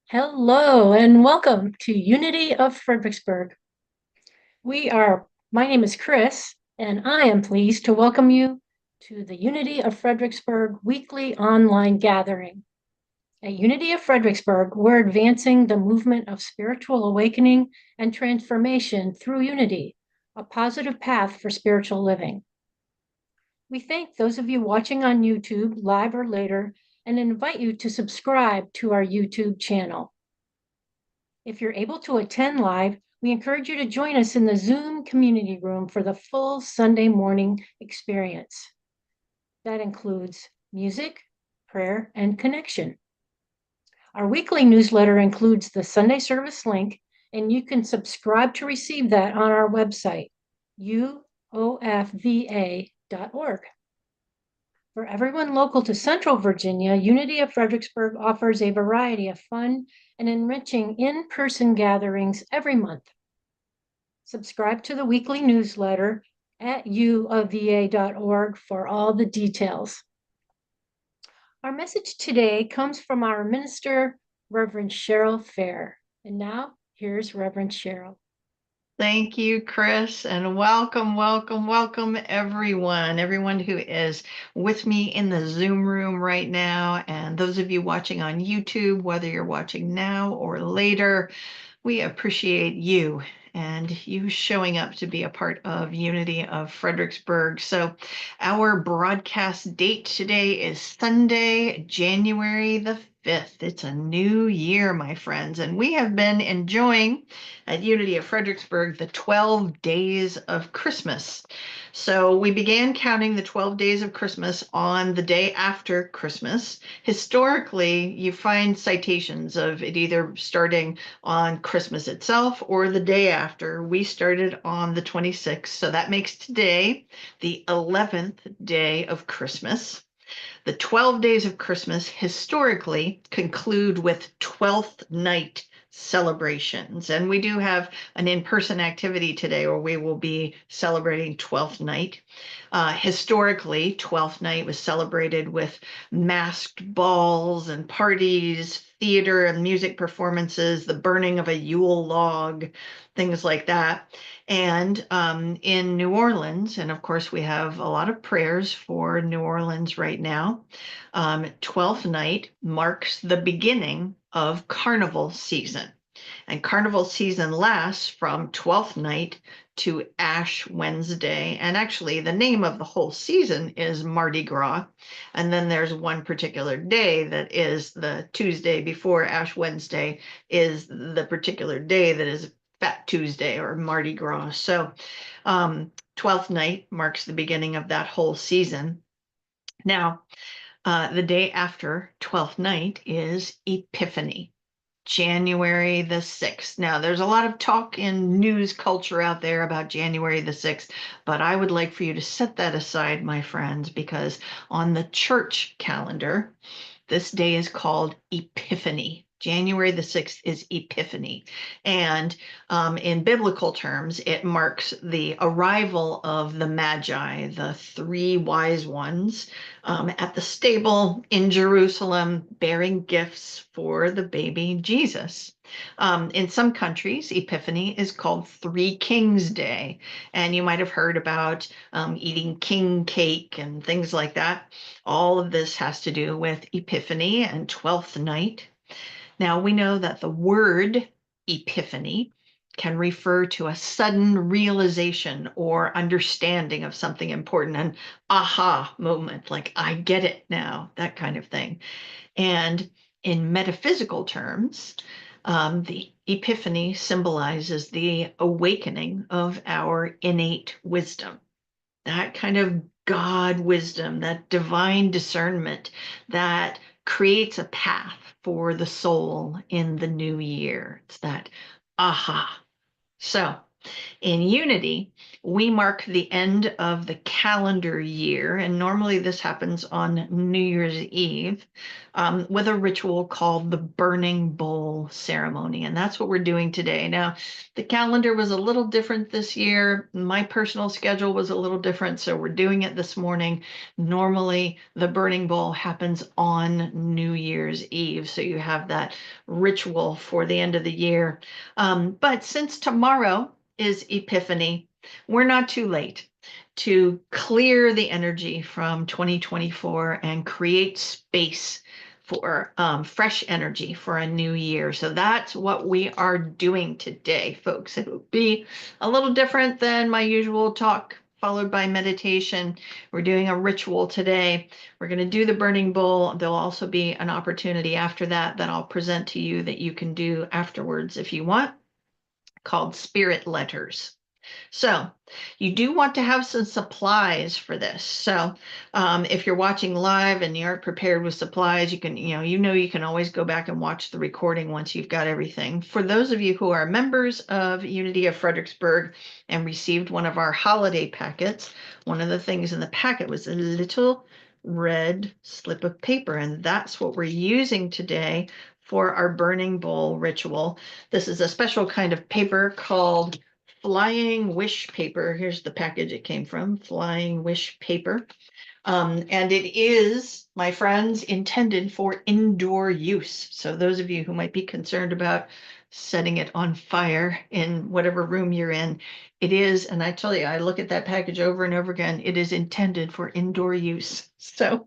Hello and welcome to Unity of Fredericksburg. My name is Chris, and I am pleased to welcome you to the Unity of Fredericksburg weekly online gathering. At Unity of Fredericksburg, we're advancing the movement of spiritual awakening and transformation through unity, a positive path for spiritual living. We thank those of you watching on YouTube, live or later, and invite you to subscribe to our YouTube channel. If you're able to attend live, we encourage you to join us in the Zoom community room for the full Sunday morning experience. That includes music, prayer, and connection. Our weekly newsletter includes the Sunday service link, and you can subscribe to receive that on our website, uofva.org. For everyone local to Central Virginia, Unity of Fredericksburg offers a variety of fun and enriching in-person gatherings every month. Subscribe to the weekly newsletter at uofva.org for all the details. Our message today comes from our minister, Reverend Cheryl Fair. And now, here's Reverend Cheryl. Thank you, Chris, and welcome, everyone who is with me in the Zoom room right now, and those of you watching on YouTube, whether you're watching now or later, we appreciate you and you showing up to be a part of Unity of Fredericksburg. So our broadcast date today is Sunday, January the 5th. It's a new year, my friends, and we have been enjoying at Unity of Fredericksburg the 12 days of Christmas. So we began counting the 12 days of Christmas on the day after Christmas. Historically, you find citations of it either starting on Christmas itself or the day after. We started on the 26th, so that makes today the 11th day of Christmas. The 12 days of Christmas historically conclude with 12th night celebrations. And we do have an in-person activity today where we will be celebrating 12th night. Historically, 12th night was celebrated with masked balls and parties, theater and music performances, the burning of a Yule log, things like that. And in New Orleans, and of course, we have a lot of prayers for New Orleans right now. 12th night marks the beginning of carnival season. And carnival season lasts from 12th night to Ash Wednesday. And actually, the name of the whole season is Mardi Gras. And then there's one particular day that is the Tuesday before Ash Wednesday, is the particular day that is Fat Tuesday or Mardi Gras. So 12th night marks the beginning of that whole season. Now, the day after 12th night is Epiphany, January the 6th. Now, there's a lot of talk in news culture out there about January the 6th, but I would like for you to set that aside, my friends, because on the church calendar, this day is called Epiphany. January the 6th is Epiphany. And in biblical terms, it marks the arrival of the Magi, the three wise ones, at the stable in Jerusalem, bearing gifts for the baby Jesus. In some countries, Epiphany is called Three Kings Day. And you might have heard about eating king cake and things like that. All of this has to do with Epiphany and 12th night. Now, we know that the word epiphany can refer to a sudden realization or understanding of something important, an aha moment, like I get it now, that kind of thing. And in metaphysical terms, the epiphany symbolizes the awakening of our innate wisdom, that kind of God wisdom, that divine discernment that creates a path for the soul in the new year. It's that aha. So In Unity, we mark the end of the calendar year, and normally this happens on New Year's Eve, with a ritual called the Burning Bowl ceremony. And that's what we're doing today. Now, the calendar was a little different this year. My personal schedule was a little different, so we're doing it this morning. Normally, the Burning Bowl happens on New Year's Eve, so you have that ritual for the end of the year. But since tomorrow is Epiphany, we're not too late to clear the energy from 2024 and create space for fresh energy for a new year. So that's what we are doing today, folks. It will be a little different than my usual talk followed by meditation. We're doing a ritual today. We're going to do the burning bowl. There'll also be an opportunity after that I'll present to you that you can do afterwards if you want, called spirit letters. So you do want to have some supplies for this. So if you're watching live and you aren't prepared with supplies, you can, you can always go back and watch the recording once you've got everything. For those of you who are members of Unity of Fredericksburg and received one of our holiday packets, one of the things in the packet was a little red slip of paper, and that's what we're using today for our burning bowl ritual. This is a special kind of paper called Flying Wish paper. Here's the package it came from, Flying Wish paper. And it is, my friends, intended for indoor use. So those of you who might be concerned about setting it on fire in whatever room you're in, it is, and I tell you, I look at that package over and over again, it is intended for indoor use. So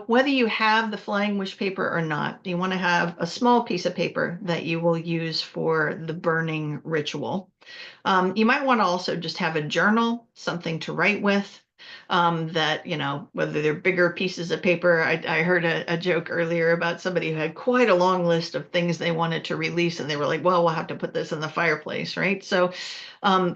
whether you have the Flying Wish paper or not, you want to have a small piece of paper that you will use for the burning ritual. You might want to also just have a journal, something to write with. That, whether they're bigger pieces of paper. I heard a joke earlier about somebody who had quite a long list of things they wanted to release, and they were like, well, we'll have to put this in the fireplace, right? So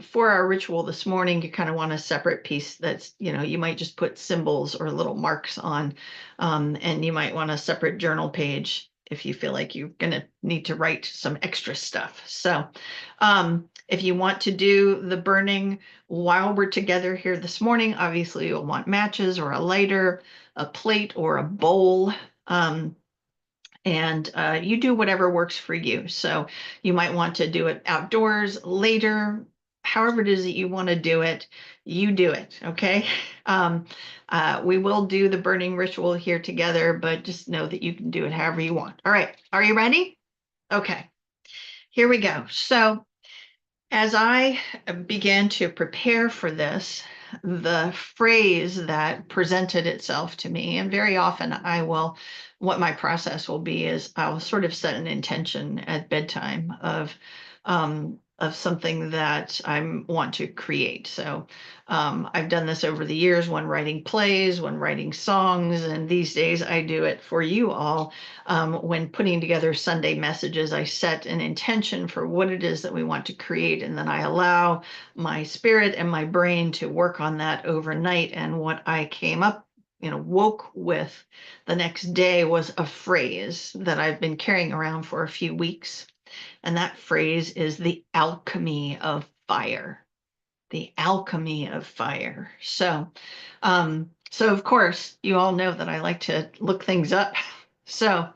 for our ritual this morning, you kind of want a separate piece that's, you might just put symbols or little marks on, and you might want a separate journal page if you feel like you're going to need to write some extra stuff. So if you want to do the burning while we're together here this morning, obviously you'll want matches or a lighter, a plate or a bowl. And you do whatever works for you. So you might want to do it outdoors later, however it is that you want to do it, you do it, okay? We will do the burning ritual here together, but just know that you can do it however you want. All right, are you ready? Okay, here we go. So as I began to prepare for this, the phrase that presented itself to me, and very often what my process will be is I'll sort of set an intention at bedtime of something that I want to create. So I've done this over the years when writing plays, when writing songs, and these days I do it for you all. When putting together Sunday messages, I set an intention for what it is that we want to create, and then I allow my spirit and my brain to work on that overnight. And what I came up, woke with the next day was a phrase that I've been carrying around for a few weeks. And that phrase is the alchemy of fire. The alchemy of fire. So of course, you all know that I like to look things up. So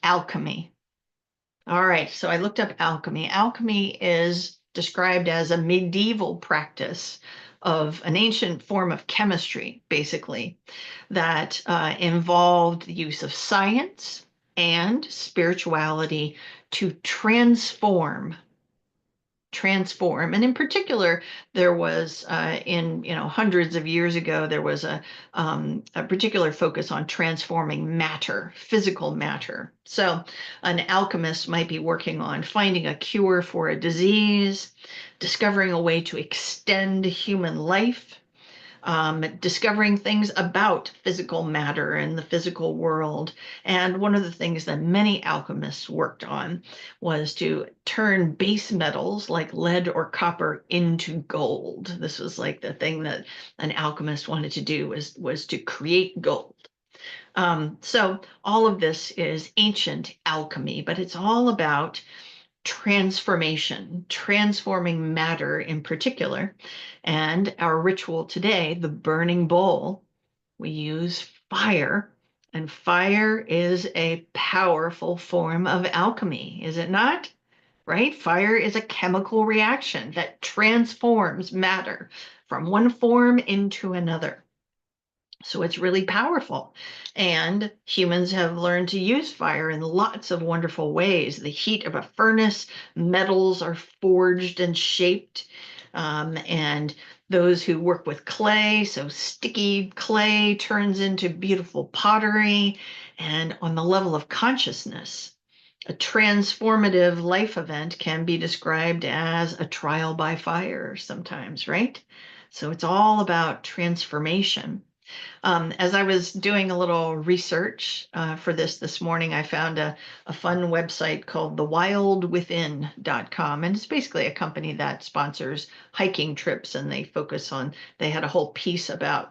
alchemy. All right, so I looked up alchemy. Alchemy is described as a medieval practice of an ancient form of chemistry, basically, that involved the use of science and spirituality to transform. And in particular, there was hundreds of years ago, there was a particular focus on transforming matter, physical matter. So an alchemist might be working on finding a cure for a disease, discovering a way to extend human life, discovering things about physical matter and the physical world. And one of the things that many alchemists worked on was to turn base metals like lead or copper into gold. This was like the thing that an alchemist wanted to do was to create gold. So all of this is ancient alchemy, but it's all about transformation, transforming matter in particular. And our ritual today, the burning bowl, we use fire. And fire is a powerful form of alchemy, is it not? Right? Fire is a chemical reaction that transforms matter from one form into another. So it's really powerful. And humans have learned to use fire in lots of wonderful ways. The heat of a furnace, metals are forged and shaped. And those who work with clay, so sticky clay turns into beautiful pottery. And on the level of consciousness, a transformative life event can be described as a trial by fire sometimes, right? So it's all about transformation. As I was doing a little research for this morning, I found a fun website called thewildwithin.com. And it's basically a company that sponsors hiking trips, and they had a whole piece about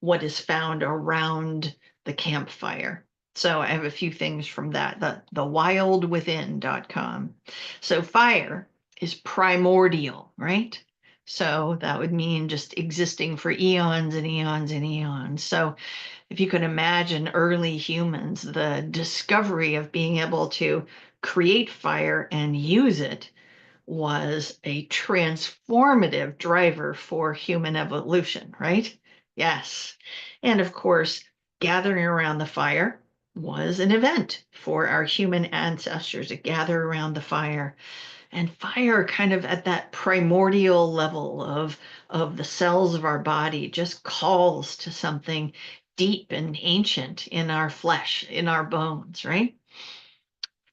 what is found around the campfire. So I have a few things from that, thewildwithin.com. So fire is primordial, right? So that would mean just existing for eons and eons and eons. So if you can imagine early humans, the discovery of being able to create fire and use it was a transformative driver for human evolution, right? Yes. And of course, gathering around the fire was an event for our human ancestors to gather around the fire. And fire, kind of at that primordial level of the cells of our body, just calls to something deep and ancient in our flesh, in our bones, right?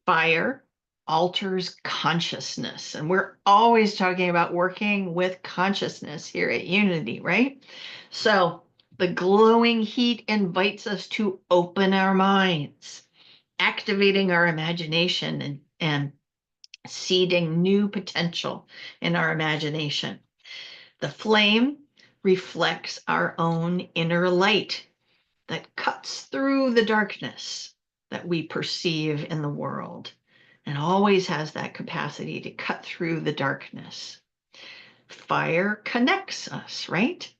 Fire alters consciousness, and we're always talking about working with consciousness here at Unity, right? So the glowing heat invites us to open our minds, activating our imagination and seeding new potential in our imagination. The flame reflects our own inner light that cuts through the darkness that we perceive in the world, and always has that capacity to cut through the darkness. Fire connects us, right?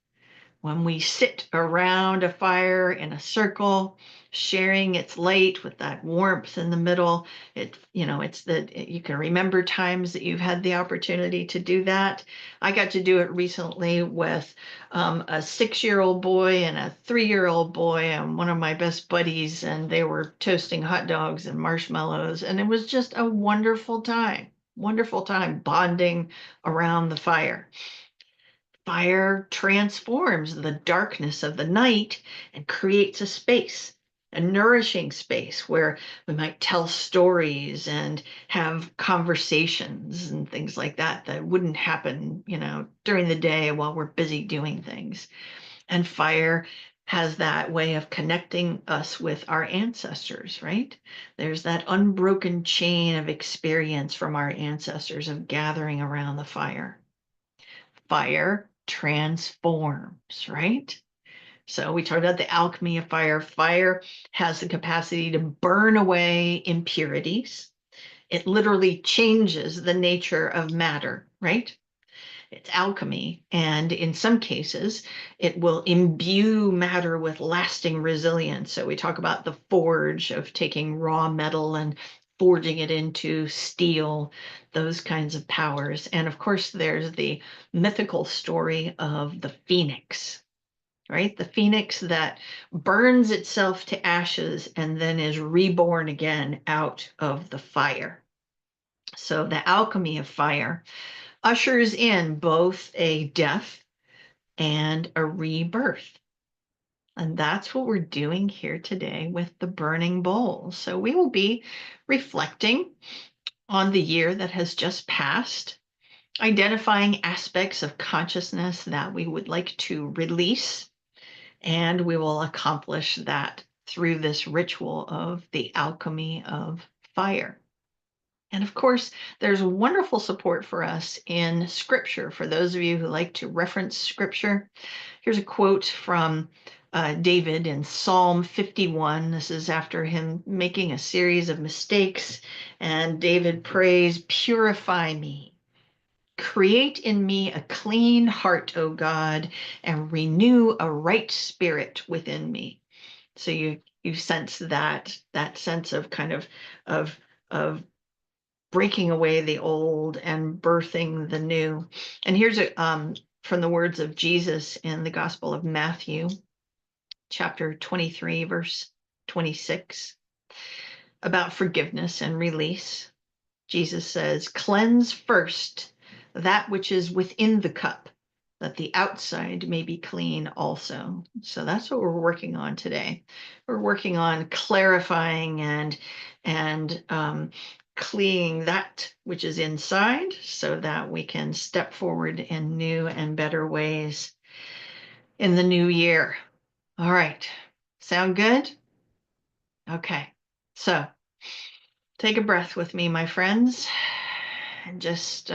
When we sit around a fire in a circle, sharing its light with that warmth in the middle, it's that you can remember times that you've had the opportunity to do that. I got to do it recently with a 6-year-old boy and a 3-year-old boy and one of my best buddies, and they were toasting hot dogs and marshmallows, and it was just a wonderful time bonding around the fire. Fire transforms the darkness of the night and creates a space, a nourishing space where we might tell stories and have conversations and things like that that wouldn't happen, during the day while we're busy doing things. And fire has that way of connecting us with our ancestors, right? There's that unbroken chain of experience from our ancestors of gathering around the fire. Fire transforms, right? So we talked about the alchemy of fire. Fire has the capacity to burn away impurities. It literally changes the nature of matter, right? It's alchemy. And in some cases, it will imbue matter with lasting resilience. So we talk about the forge of taking raw metal and forging it into steel, those kinds of powers. And of course, there's the mythical story of the phoenix, right? The phoenix that burns itself to ashes and then is reborn again out of the fire. So the alchemy of fire ushers in both a death and a rebirth. And that's what we're doing here today with the burning bowl. So we will be reflecting on the year that has just passed, identifying aspects of consciousness that we would like to release, and we will accomplish that through this ritual of the alchemy of fire. And of course, there's wonderful support for us in scripture. For those of you who like to reference scripture, here's a quote from David in Psalm 51. This is after him making a series of mistakes. And David prays, "Purify me. Create in me a clean heart, O God, and renew a right spirit within me." So you sense that sense of kind of breaking away the old and birthing the new. And here's from the words of Jesus in the Gospel of Matthew, chapter 23, verse 26, about forgiveness and release. Jesus says, "Cleanse first that which is within the cup, that the outside may be clean also." So that's what we're working on today. We're working on clarifying and cleaning that which is inside so that we can step forward in new and better ways in the new year. All right. Sound good? Okay. So take a breath with me, my friends, and just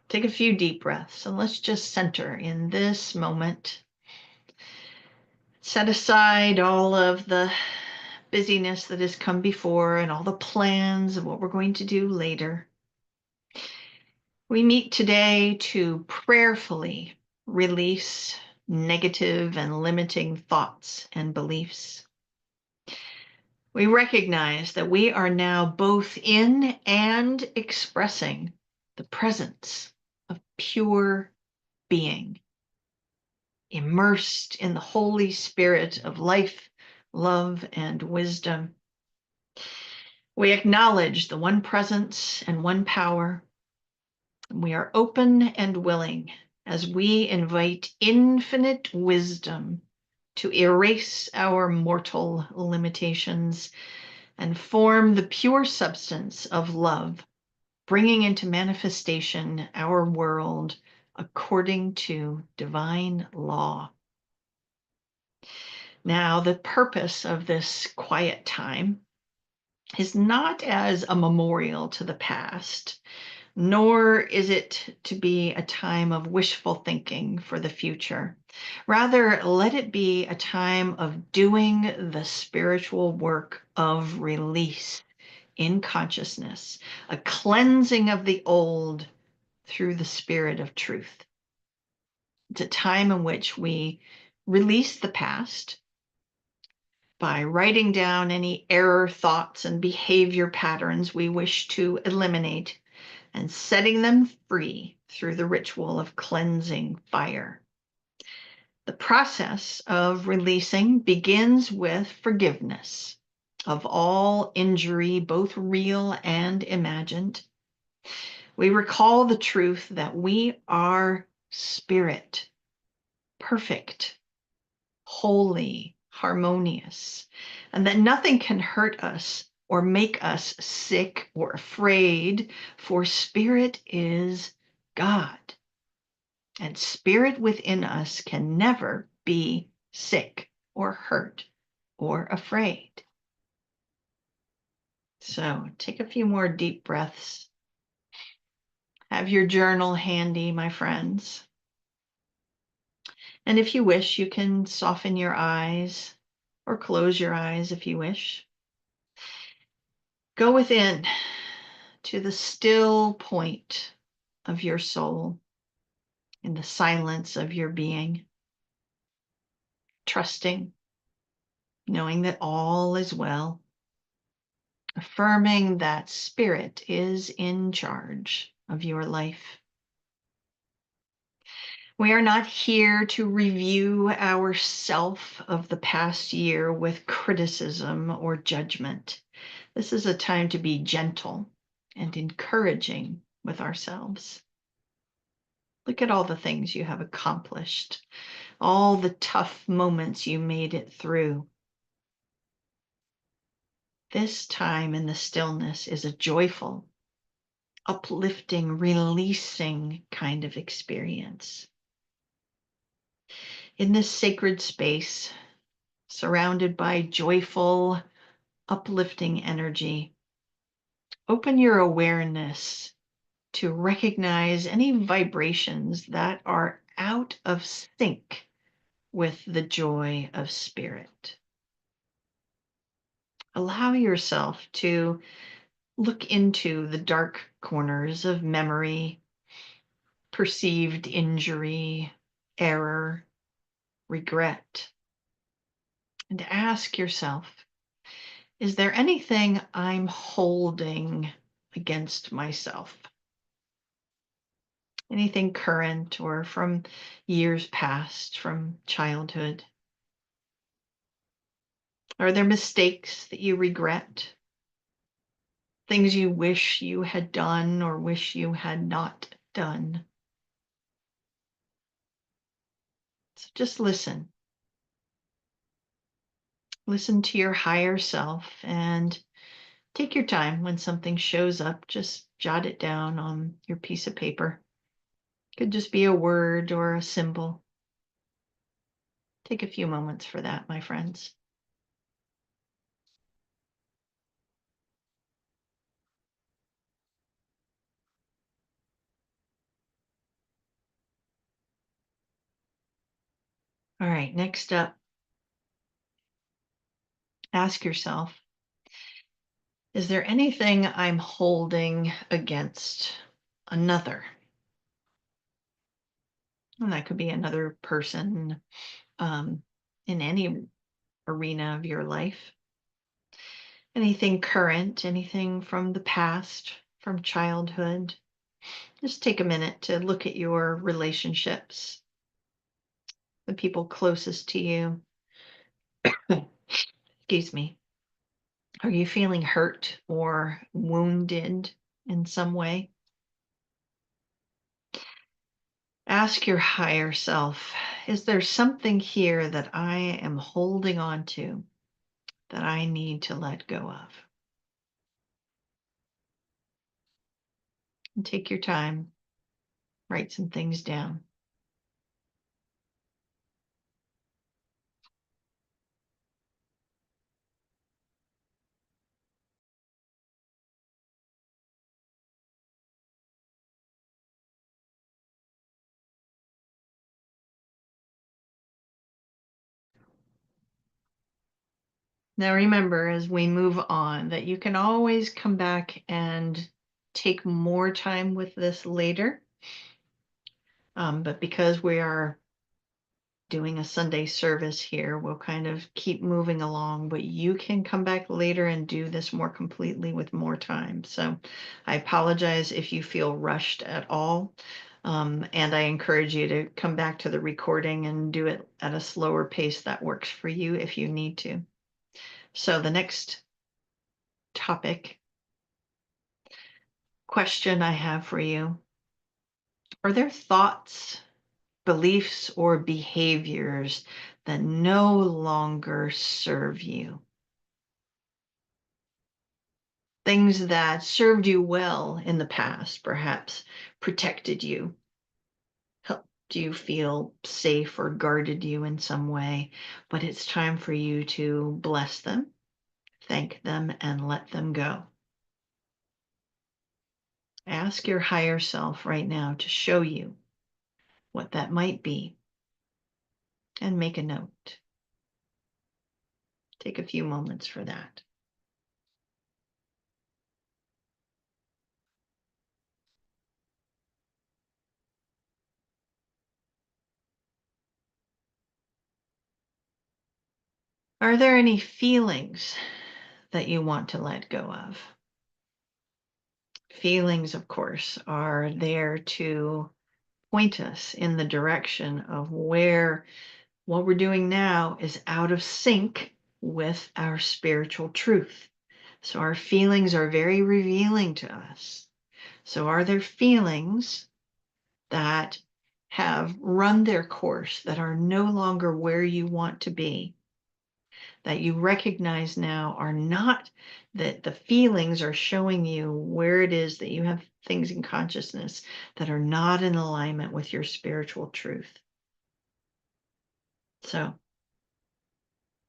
take a few deep breaths, and let's just center in this moment. Set aside all of the busyness that has come before and all the plans of what we're going to do later. We meet today to prayerfully release negative and limiting thoughts and beliefs. We recognize that we are now both in and expressing the presence of pure being, immersed in the Holy Spirit of life, love, and wisdom. We acknowledge the one presence and one power. We are open and willing as we invite infinite wisdom to erase our mortal limitations and form the pure substance of love, bringing into manifestation our world according to divine law. Now, the purpose of this quiet time is not as a memorial to the past, nor is it to be a time of wishful thinking for the future. Rather, let it be a time of doing the spiritual work of release in consciousness, a cleansing of the old through the spirit of truth. It's a time in which we release the past by writing down any error thoughts and behavior patterns we wish to eliminate and setting them free through the ritual of cleansing fire. The process of releasing begins with forgiveness of all injury, both real and imagined. We recall the truth that we are spirit, perfect, holy, harmonious, and that nothing can hurt us or make us sick or afraid, for spirit is God. And spirit within us can never be sick or hurt or afraid. So take a few more deep breaths. Have your journal handy, my friends. And if you wish, you can soften your eyes or close your eyes if you wish. Go within to the still point of your soul in the silence of your being, trusting, knowing that all is well, affirming that spirit is in charge of your life. We are not here to review our self of the past year with criticism or judgment. This is a time to be gentle and encouraging with ourselves. Look at all the things you have accomplished, all the tough moments you made it through. This time in the stillness is a joyful, uplifting, releasing kind of experience. In this sacred space, surrounded by joyful, uplifting energy, open your awareness to recognize any vibrations that are out of sync with the joy of spirit. Allow yourself to look into the dark corners of memory, perceived injury, error, regret, and ask yourself, is there anything I'm holding against myself? Anything current or from years past, from childhood? Are there mistakes that you regret? Things you wish you had done or wish you had not done? So just listen. Listen to your higher self and take your time when something shows up. Just jot it down on your piece of paper. Could just be a word or a symbol. Take a few moments for that, my friends. All right, next up, ask yourself, is there anything I'm holding against another? And that could be another person in any arena of your life. Anything current, anything from the past, from childhood. Just take a minute to look at your relationships, the people closest to you. Excuse me. Are you feeling hurt or wounded in some way? Ask your higher self, is there something here that I am holding on to that I need to let go of? And take your time, write some things down. Now, remember, as we move on, that you can always come back and take more time with this later. But because we are doing a Sunday service here, we'll kind of keep moving along, but you can come back later and do this more completely with more time. So I apologize if you feel rushed at all. And I encourage you to come back to the recording and do it at a slower pace that works for you if you need to. So the next topic question I have for you, are there thoughts, beliefs, or behaviors that no longer serve you? Things that served you well in the past, perhaps protected you, helped you feel safe or guarded you in some way, but it's time for you to bless them, thank them, and let them go. Ask your higher self right now to show you what that might be and make a note. Take a few moments for that. Are there any feelings that you want to let go of? Feelings, of course, are there to point us in the direction of where what we're doing now is out of sync with our spiritual truth. So our feelings are very revealing to us. So are there feelings that have run their course, that are no longer where you want to be, that you recognize now are not, that the feelings are showing you where it is that you have things in consciousness that are not in alignment with your spiritual truth? So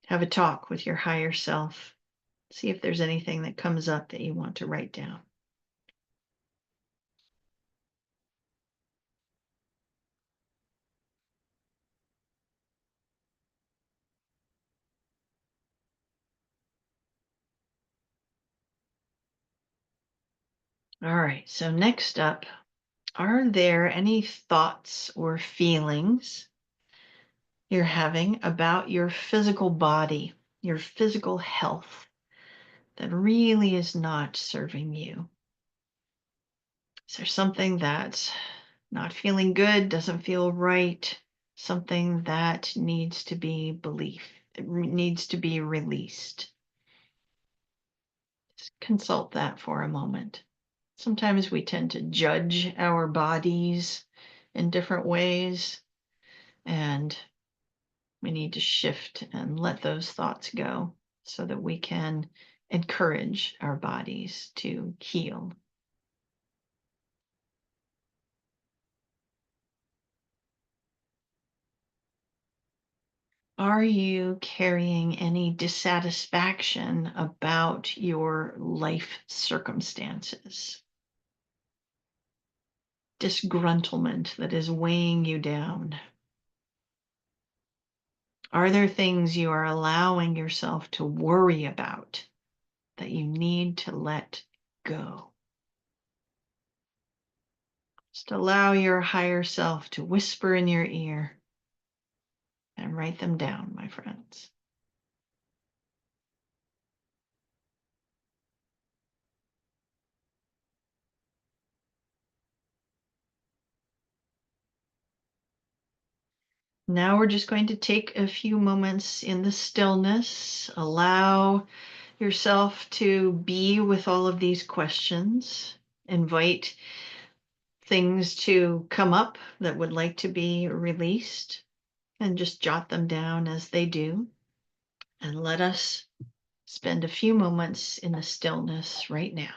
have a talk with your higher self. See if there's anything that comes up that you want to write down. All right, so next up, are there any thoughts or feelings you're having about your physical body, your physical health that really is not serving you? Is there something that's not feeling good, doesn't feel right, something that needs to be needs to be released? Just consult that for a moment. Sometimes we tend to judge our bodies in different ways, and we need to shift and let those thoughts go so that we can encourage our bodies to heal. Are you carrying any dissatisfaction about your life circumstances? Disgruntlement that is weighing you down? Are there things you are allowing yourself to worry about that you need to let go? Just allow your higher self to whisper in your ear and write them down, my friends. Now we're just going to take a few moments in the stillness. Allow yourself to be with all of these questions. Invite things to come up that would like to be released and just jot them down as they do. And let us spend a few moments in the stillness right now.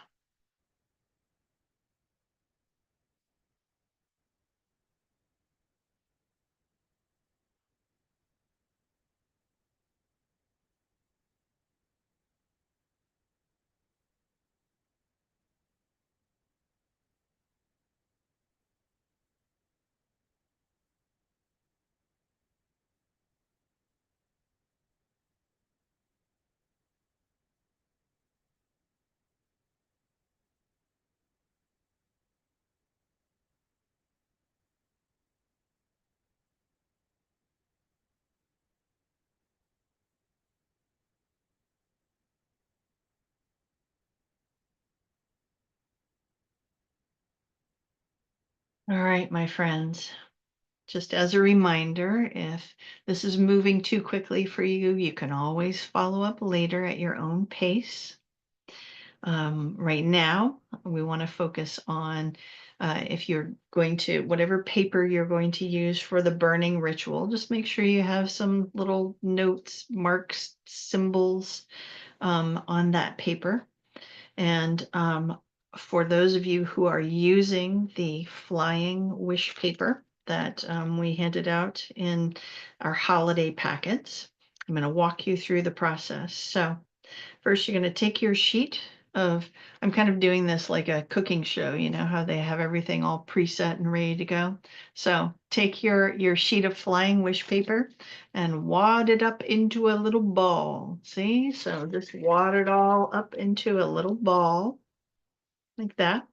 All right, my friends. Just as a reminder, if this is moving too quickly for you, you can always follow up later at your own pace. Right now, we want to focus on if you're going to, whatever paper you're going to use for the burning ritual, just make sure you have some little notes, marks, symbols on that paper. And for those of you who are using the flying wish paper that we handed out in our holiday packets, I'm going to walk you through the process. So first, you're going to take your sheet of, I'm kind of doing this like a cooking show, you know, how they have everything all preset and ready to go. So take your sheet of flying wish paper and wad it up into a little ball. See? So just wad it all up into a little ball like that.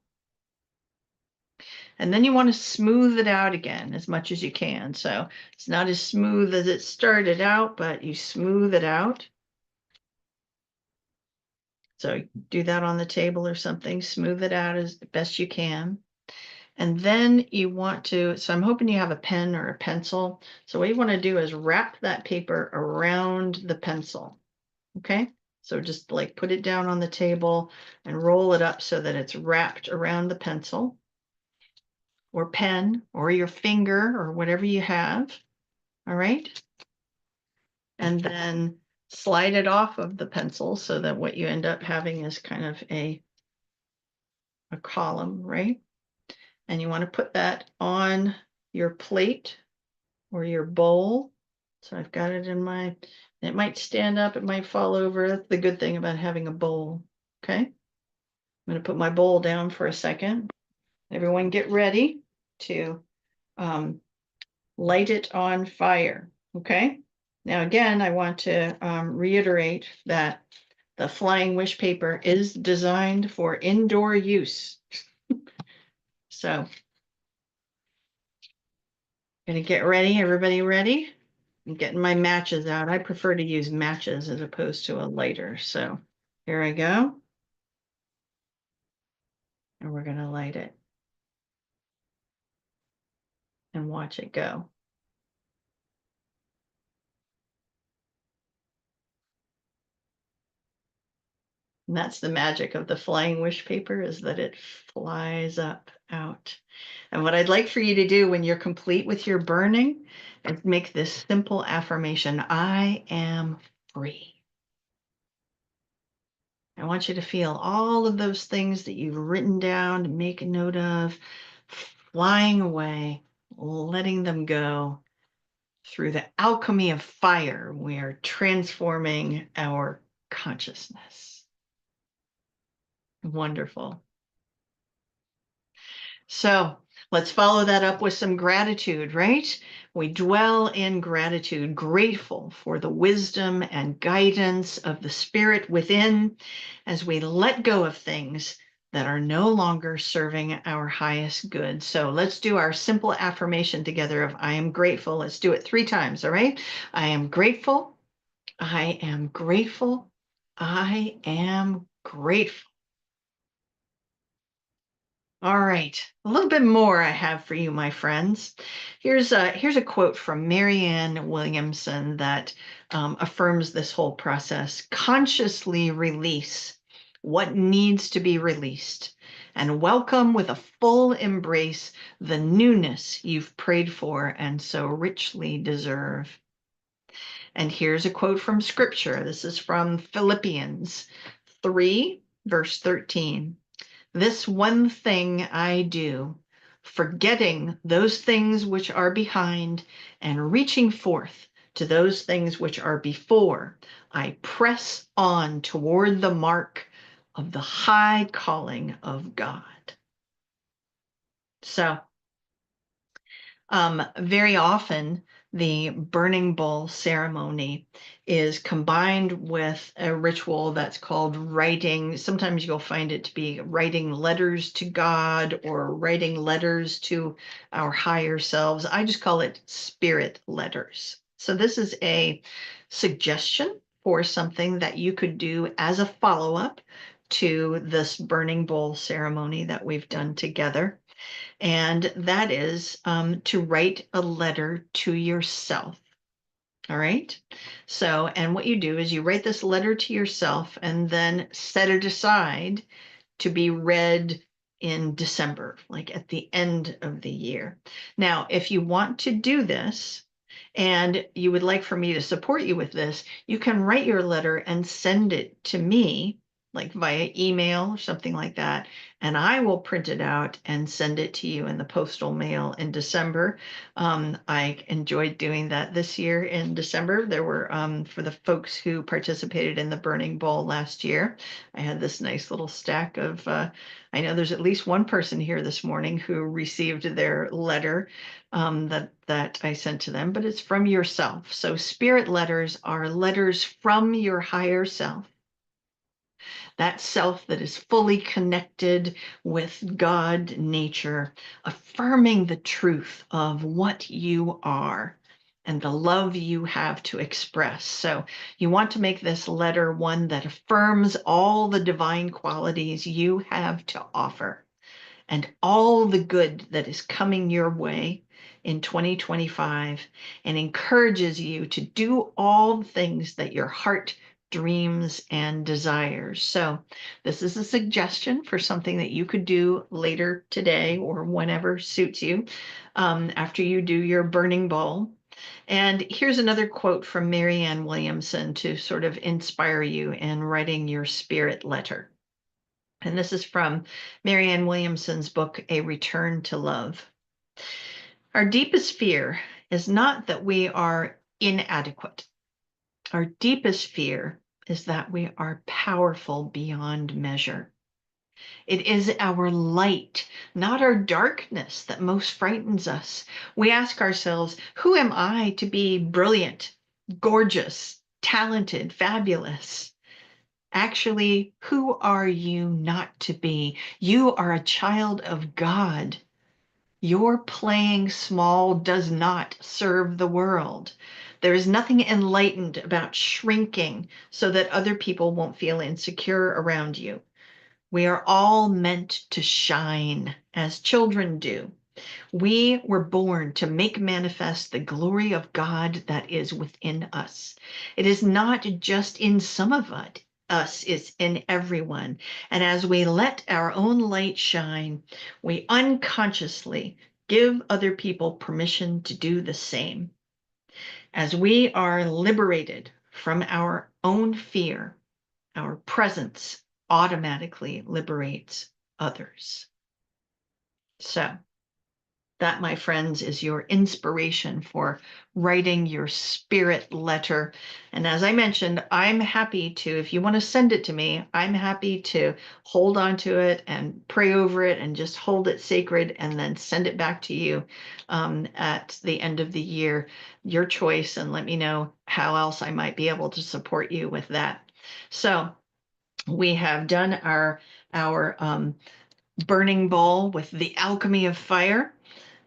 And then you want to smooth it out again as much as you can. So it's not as smooth as it started out, but you smooth it out. So do that on the table or something, smooth it out as best you can. And then you want to, so I'm hoping you have a pen or a pencil. So what you want to do is wrap that paper around the pencil. Okay. So just like put it down on the table and roll it up so that it's wrapped around the pencil or pen or your finger or whatever you have. All right. And then slide it off of the pencil so that what you end up having is kind of a column, right? And you want to put that on your plate or your bowl. So I've got it in my, it might stand up, it might fall over. That's the good thing about having a bowl. Okay. I'm going to put my bowl down for a second. Everyone get ready to light it on fire. Okay. Now, again, I want to reiterate that The flying wish paper is designed for indoor use. So, gonna get ready. Everybody ready? I'm getting my matches out. I prefer to use matches as opposed to a lighter. So here I go. And we're gonna light it and watch it go. And that's the magic of the flying wish paper, is that it flies up out. And what I'd like for you to do when you're complete with your burning is make this simple affirmation: I am free. I want you to feel all of those things that you've written down to make a note of flying away, letting them go. Through the alchemy of fire, we are transforming our consciousness. Wonderful. So let's follow that up with some gratitude, right? We dwell in gratitude, grateful for the wisdom and guidance of the spirit within as we let go of things that are no longer serving our highest good. So let's do our simple affirmation together of I am grateful. Let's do it 3 times, all right? I am grateful. I am grateful. I am grateful. All right, a little bit more I have for you, my friends. Here's a quote from Marianne Williamson that affirms this whole process. Consciously release what needs to be released and welcome with a full embrace the newness you've prayed for and so richly deserve. And here's a quote from scripture. This is from Philippians 3, verse 13. This one thing I do, forgetting those things which are behind and reaching forth to those things which are before, I press on toward the mark of the high calling of God. So, very often, the burning bowl ceremony is combined with a ritual that's called writing. Sometimes you'll find it to be writing letters to God or writing letters to our higher selves. I just call it spirit letters. So this is a suggestion for something that you could do as a follow-up to this burning bowl ceremony that we've done together. And that is to write a letter to yourself. All right. So, and what you do is you write this letter to yourself and then set it aside to be read in December, like at the end of the year. Now, if you want to do this and you would like for me to support you with this, you can write your letter and send it to me, like via email or something like that, and I will print it out and send it to you in the postal mail in December. I enjoyed doing that this year in December. There were, for the folks who participated in the Burning Bowl last year, I had this nice little stack of, I know there's at least one person here this morning who received their letter that I sent to them, but it's from yourself. So spirit letters are letters from your higher self, that self that is fully connected with God, nature, affirming the truth of what you are and the love you have to express. So you want to make this letter one that affirms all the divine qualities you have to offer and all the good that is coming your way in 2025 and encourages you to do all the things that your heart dreams and desires. So this is a suggestion for something that you could do later today or whenever suits you after you do your burning bowl. And here's another quote from Marianne Williamson to sort of inspire you in writing your spirit letter. And this is from Marianne Williamson's book, A Return to Love. Our deepest fear is not that we are inadequate. Our deepest fear is that we are powerful beyond measure. It is our light, not our darkness, that most frightens us. We ask ourselves, who am I to be brilliant, gorgeous, talented, fabulous? Actually, who are you not to be? You are a child of God. Your playing small does not serve the world. There is nothing enlightened about shrinking so that other people won't feel insecure around you. We are all meant to shine as children do. We were born to make manifest the glory of God that is within us. It is not just in some of us, it's in everyone. And as we let our own light shine, we unconsciously give other people permission to do the same. As we are liberated from our own fear, our presence automatically liberates others. So, that, my friends, is your inspiration for writing your spirit letter. And as I mentioned, I'm happy to, if you want to send it to me, I'm happy to hold on to it and pray over it and just hold it sacred and then send it back to you at the end of the year. Your choice, and let me know how else I might be able to support you with that. So we have done our burning bowl with the alchemy of fire.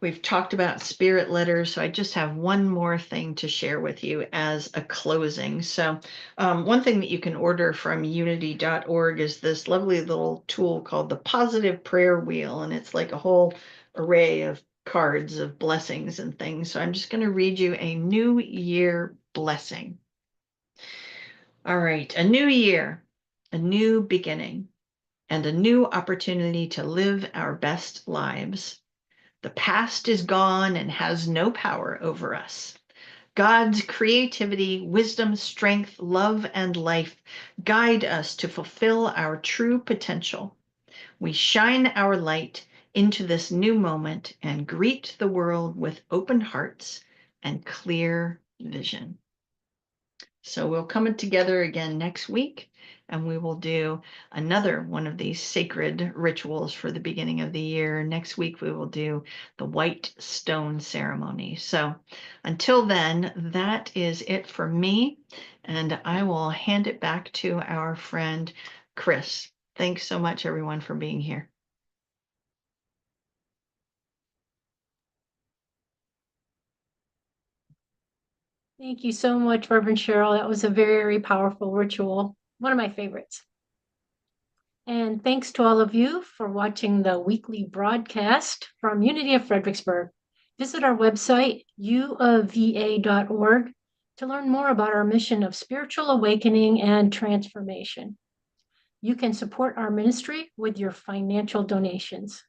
We've talked about spirit letters, so I just have one more thing to share with you as a closing. So, one thing that you can order from unity.org is this lovely little tool called the Positive Prayer Wheel, and it's like a whole array of cards of blessings and things. So, I'm just going to read you a New Year blessing. All right, a new year, a new beginning, and a new opportunity to live our best lives. The past is gone and has no power over us. God's creativity, wisdom, strength, love, and life guide us to fulfill our true potential. We shine our light into this new moment and greet the world with open hearts and clear vision. So we'll come together again next week, and we will do another one of these sacred rituals for the beginning of the year. Next week, we will do the white stone ceremony. So until then, that is it for me, and I will hand it back to our friend Chris. Thanks so much, everyone, for being here. Thank you so much, Reverend Cheryl. That was a very powerful ritual, one of my favorites. And thanks to all of you for watching the weekly broadcast from Unity of Fredericksburg. Visit our website, uofva.org, to learn more about our mission of spiritual awakening and transformation. You can support our ministry with your financial donations.